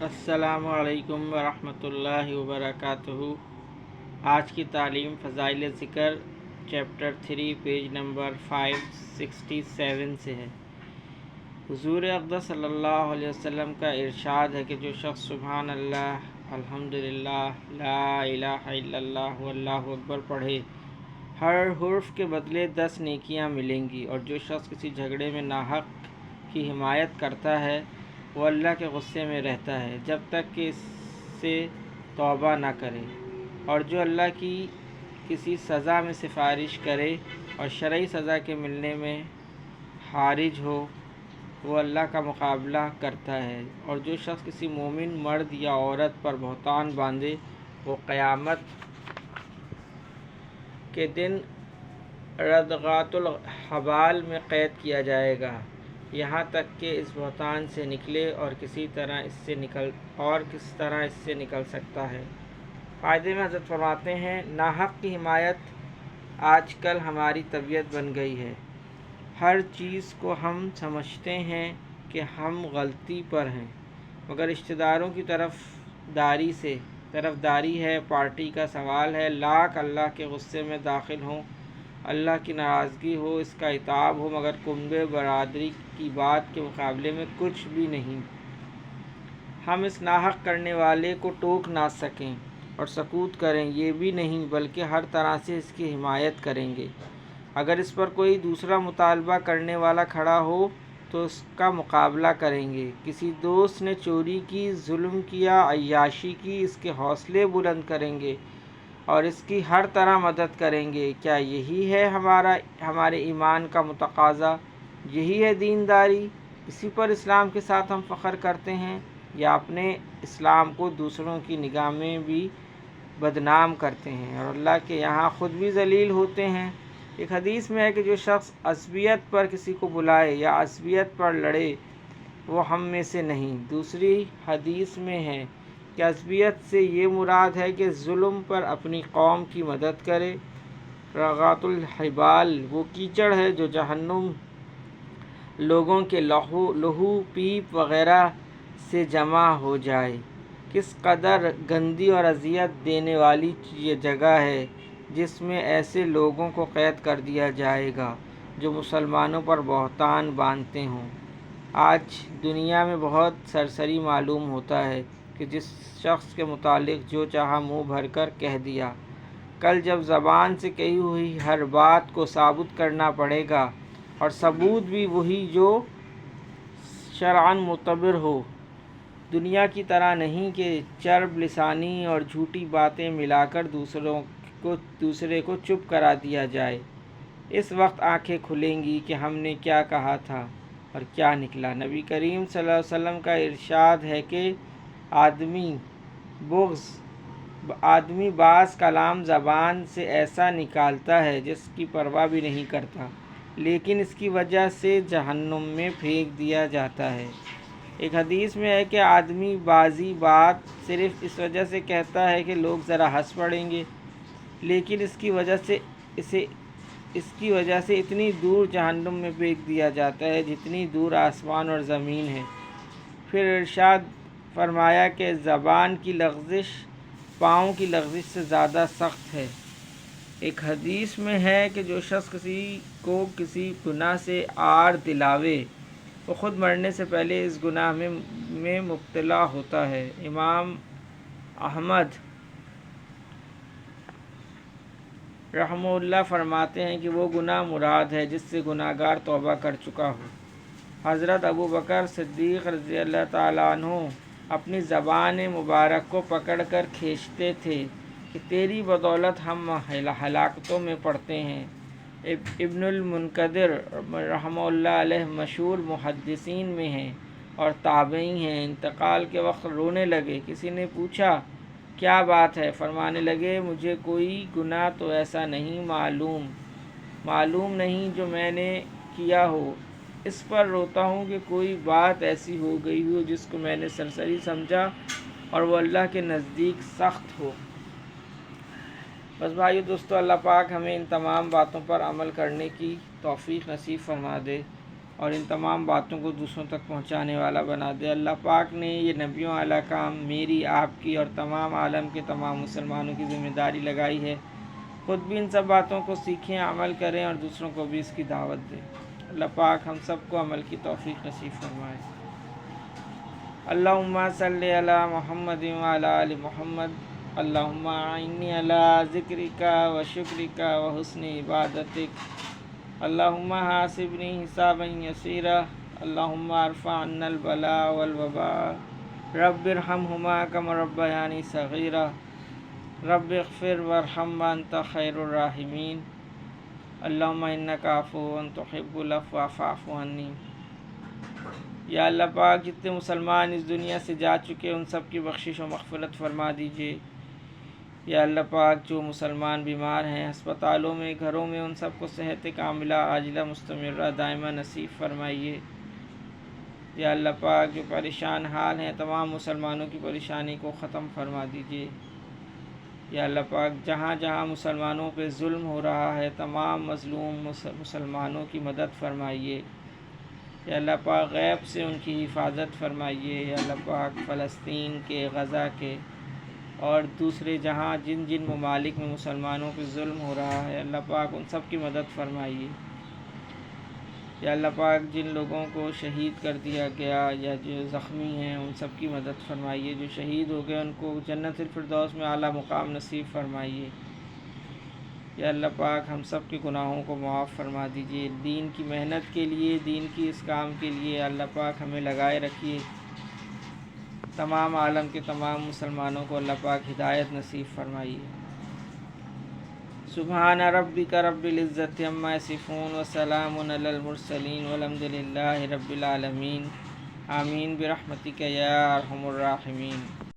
السلام علیکم ورحمۃ اللہ وبرکاتہ۔ آج کی تعلیم فضائل ذکر چیپٹر 3 پیج نمبر 567 سے ہے۔ حضور اقدس صلی اللہ علیہ وسلم کا ارشاد ہے کہ جو شخص سبحان اللہ، الحمدللہ، لا الہ الا اللہ واللہ اکبر پڑھے، ہر حرف کے بدلے 10 نیکیاں ملیں گی، اور جو شخص کسی جھگڑے میں ناحق کی حمایت کرتا ہے وہ اللہ کے غصے میں رہتا ہے جب تک کہ اس سے توبہ نہ کرے، اور جو اللہ کی کسی سزا میں سفارش کرے اور شرعی سزا کے ملنے میں حارج ہو وہ اللہ کا مقابلہ کرتا ہے، اور جو شخص کسی مومن مرد یا عورت پر بہتان باندھے وہ قیامت کے دن ردغات الحبال میں قید کیا جائے گا یہاں تک کہ اس بہتان سے نکلے، اور کس طرح اس سے نکل سکتا ہے۔ فائدے میں حضرت فرماتے ہیں، ناحق کی حمایت آج کل ہماری طبیعت بن گئی ہے۔ ہر چیز کو ہم سمجھتے ہیں کہ ہم غلطی پر ہیں، مگر رشتہ داروں کی طرفداری ہے، پارٹی کا سوال ہے، لاکھ اللہ کے غصے میں داخل ہوں، اللہ کی ناراضگی ہو، اس کا عتاب ہو، مگر کنبے برادری کی بات کے مقابلے میں کچھ بھی نہیں۔ ہم اس ناحق کرنے والے کو ٹوک نہ سکیں اور سکوت کریں یہ بھی نہیں، بلکہ ہر طرح سے اس کی حمایت کریں گے۔ اگر اس پر کوئی دوسرا مطالبہ کرنے والا کھڑا ہو تو اس کا مقابلہ کریں گے۔ کسی دوست نے چوری کی، ظلم کیا، عیاشی کی، اس کے حوصلے بلند کریں گے اور اس کی ہر طرح مدد کریں گے۔ کیا یہی ہے ہمارے ایمان کا متقاضا؟ یہی ہے دینداری؟ اسی پر اسلام کے ساتھ ہم فخر کرتے ہیں، یا اپنے اسلام کو دوسروں کی نگاہ میں بھی بدنام کرتے ہیں اور اللہ کے یہاں خود بھی ذلیل ہوتے ہیں؟ ایک حدیث میں ہے کہ جو شخص عصبیت پر کسی کو بلائے یا عصبیت پر لڑے وہ ہم میں سے نہیں۔ دوسری حدیث میں ہے کہ عصبیت سے یہ مراد ہے کہ ظلم پر اپنی قوم کی مدد کرے۔ رغات الحبال وہ کیچڑ ہے جو جہنم لوگوں کے لہو پیپ وغیرہ سے جمع ہو جائے۔ کس قدر گندی اور اذیت دینے والی یہ جگہ ہے جس میں ایسے لوگوں کو قید کر دیا جائے گا جو مسلمانوں پر بہتان باندھتے ہوں۔ آج دنیا میں بہت سرسری معلوم ہوتا ہے کہ جس شخص کے متعلق جو چاہا منہ بھر کر کہہ دیا، کل جب زبان سے کہی ہوئی ہر بات کو ثابت کرنا پڑے گا، اور ثبوت بھی وہی جو شرعاً معتبر ہو، دنیا کی طرح نہیں کہ چرب لسانی اور جھوٹی باتیں ملا کر دوسرے کو چپ کرا دیا جائے۔ اس وقت آنکھیں کھلیں گی کہ ہم نے کیا کہا تھا اور کیا نکلا۔ نبی کریم صلی اللہ علیہ وسلم کا ارشاد ہے کہ آدمی بعض کلام زبان سے ایسا نکالتا ہے جس کی پرواہ بھی نہیں کرتا، لیکن اس کی وجہ سے جہنم میں پھینک دیا جاتا ہے۔ ایک حدیث میں ہے کہ آدمی بعضی بات صرف اس وجہ سے کہتا ہے کہ لوگ ذرا ہنس پڑیں گے، لیکن اس کی وجہ سے اتنی دور جہنم میں پھینک دیا جاتا ہے جتنی دور آسمان اور زمین ہے۔ پھر ارشاد فرمایا کہ زبان کی لغزش پاؤں کی لغزش سے زیادہ سخت ہے۔ ایک حدیث میں ہے کہ جو شخص کسی کو کسی گناہ سے آر دلاوے وہ خود مرنے سے پہلے اس گناہ میں مبتلا ہوتا ہے۔ امام احمد رحمہ اللہ فرماتے ہیں کہ وہ گناہ مراد ہے جس سے گناہ گار توبہ کر چکا ہو۔ حضرت ابوبکر صدیق رضی اللہ تعالیٰ عنہ اپنی زبان مبارک کو پکڑ کر کھینچتے تھے کہ تیری بدولت ہم ہلاکتوں میں پڑتے ہیں۔ ابن المنکدر رحمہ اللہ علیہ مشہور محدثین میں ہیں اور تابعی ہیں، انتقال کے وقت رونے لگے۔ کسی نے پوچھا کیا بات ہے؟ فرمانے لگے مجھے کوئی گناہ تو ایسا نہیں معلوم نہیں جو میں نے کیا ہو، اس پر روتا ہوں کہ کوئی بات ایسی ہو گئی ہو جس کو میں نے سرسری سمجھا اور وہ اللہ کے نزدیک سخت ہو۔ بس بھائیو دوستو، اللہ پاک ہمیں ان تمام باتوں پر عمل کرنے کی توفیق نصیب فرما دے۔ اور ان تمام باتوں کو دوسروں تک پہنچانے والا بنا دے۔ اللہ پاک نے یہ نبیوں والا کام میری، آپ کی اور تمام عالم کے تمام مسلمانوں کی ذمہ داری لگائی ہے۔ خود بھی ان سب باتوں کو سیکھیں، عمل کریں اور دوسروں کو بھی اس کی دعوت دیں۔ اللہ پاک ہم سب کو عمل کی توفیق نصیب فرمائے۔ اللہم صلی علی محمد وعلی آل محمد۔ اللہم اعنی علی ذکرک و شکرک و حسن عبادتک۔ اللہم حاسبنی حسابا یسیرا۔ اللہم ارفع عنا البلاء والوباء۔ رب ارحمہما کما ربیانی صغیرا۔ رب اغفر وارحم وانت خیر الراحمین۔ اللہم انک عفو تحب العفو فاعف عنی۔ یا اللہ پاک جتنے مسلمان اس دنیا سے جا چکے ان سب کی بخشش و مغفرت فرما دیجیے۔ یا اللہ پاک جو مسلمان بیمار ہیں ہسپتالوں میں، گھروں میں، ان سب کو صحت کاملہ عاجلہ مستمرہ دائمہ نصیب فرمائیے۔ یا اللہ پاک جو پریشان حال ہیں تمام مسلمانوں کی پریشانی کو ختم فرما دیجیے۔ یا اللہ پاک جہاں جہاں مسلمانوں پہ ظلم ہو رہا ہے تمام مظلوم مسلمانوں کی مدد فرمائیے۔ یا اللہ پاک غیب سے ان کی حفاظت فرمائیے۔ یا اللہ پاک فلسطین کے، غزہ کے اور دوسرے جہاں جن جن ممالک میں مسلمانوں پہ ظلم ہو رہا ہے اللہ پاک ان سب کی مدد فرمائیے۔ یا اللہ پاک جن لوگوں کو شہید کر دیا گیا یا جو زخمی ہیں ان سب کی مدد فرمائیے۔ جو شہید ہو گئے ان کو جنت الفردوس میں اعلیٰ مقام نصیب فرمائیے۔ یا اللہ پاک ہم سب کے گناہوں کو معاف فرما دیجیے۔ دین کی محنت کے لیے، دین کی اس کام کے لیے اللہ پاک ہمیں لگائے رکھیے۔ تمام عالم کے تمام مسلمانوں کو اللہ پاک ہدایت نصیب فرمائیے۔ سبحان ربک رب العزت عما یصفون وسلام علی المرسلین والحمد للہ رب العالمین۔ آمین برحمتک یا ارحم الراحمین۔